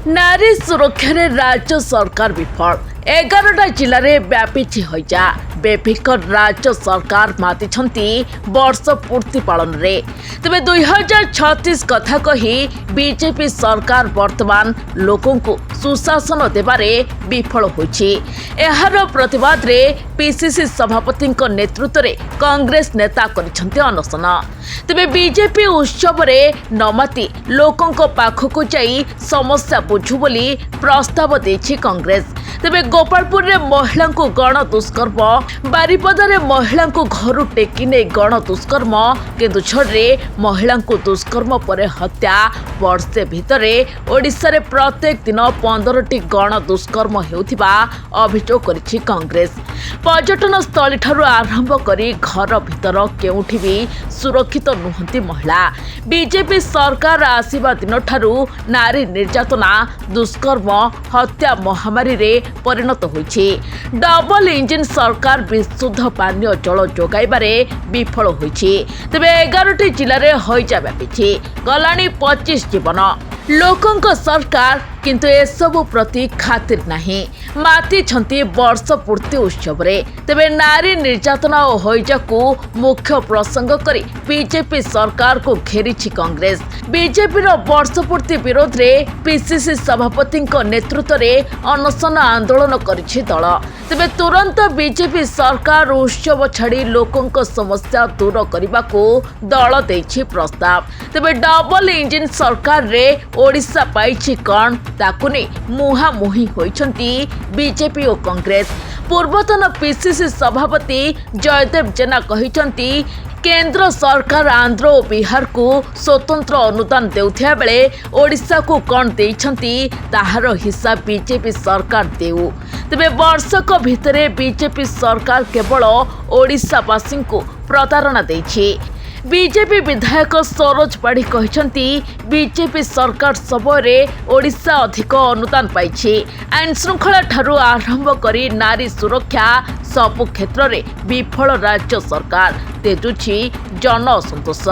नारी सुरक्षा राज्य सरकार विफल 11टा जिले में व्यापी हईजा बेफिकर राज्य सरकार माति वर्ष पूर्ति पालन रे तेज 2036 कथा कही बीजेपी सरकार वर्तमान लोकों को सुशासन देबारे विफल होईछि। एहार प्रतिवाद रे पीसीसी सभापति नेतृत्व में कांग्रेस नेता करिसेंति अनशन। तेबे बीजेपी उत्सव रे नमाति लोकों पाखक जाई समस्या बुझु बोली प्रस्ताव देछि कांग्रेस। तेबे गोपालपुर रे महिला को गण दुष्कर्म बारिपदा रे महिला को घर टेकी नहीं गण दुष्कर्म केन्दुझर रे महिला को दुष्कर्म पर हत्या वर्षे भितरे ओडिशा रे प्रत्येक दिन 15टी गण दुष्कर्म हेउथिबा अभियोग करिछि कांग्रेस। पर्यटन स्थली ठारू आरंभ करी घर भितर केउठी भी सुरक्षित नुहंती महिला। बीजेपी सरकार आसीबा दिन ठारू नारी निर्यातना दुष्कर्म हत्या महामारी रे परिणत होइछि। डबल इंजिन सरकार विशुद्ध पानीय जल जोगाइबारे विफल होइछि। तेबे 11टी जिले में हईजा व्यापी गलानी 25 जीवन लोकों सरकार किंतु एसबु प्रति खातिर नहीं माति छंती वर्ष पूर्ति उत्सव रे। तेबे नारी निर्यातना और हईजा को मुख्य प्रसंग करी बीजेपी सरकार को घेरी कांग्रेस। बीजेपी रो वर्ष पूर्ति विरोध रे पीसीसी सभापति नेतृत्व रे अनशन आंदोलन करिछि दल। तेबे तुरंत बीजेपी सरकार उत्सव छाड़ी लोकों समस्या दूर करने को दल देछि प्रस्ताव। तेबे डबल इंजिन सरकार रे ओडिशा पाइछि कौन ताकु नहीं मुहांमुही होइछंती बीजेपी और कांग्रेस। पूर्वतन पीसीसी सभापति जयदेव जेना कहिछंती केंद्र सरकार आंध्र और बिहार को स्वतंत्र अनुदान देउथिया बेले ओडिशा को कौन देइछंती ताहार हिसाब बीजेपी सरकार देउ। तेबे वर्षक भितरे बीजेपी सरकार केवल ओडिशावासी को प्रतारणा देइछि। बीजेपी विधायक सरोज पाढ़ी कहते बीजेपी सरकार समय ओडिशा अधिक अनुदान पाई आईन श्रृंखला ठारू आरंभ करी नारी सुरक्षा सबु क्षेत्र में विफल राज्य सरकार तेजुछि जन असंतोष।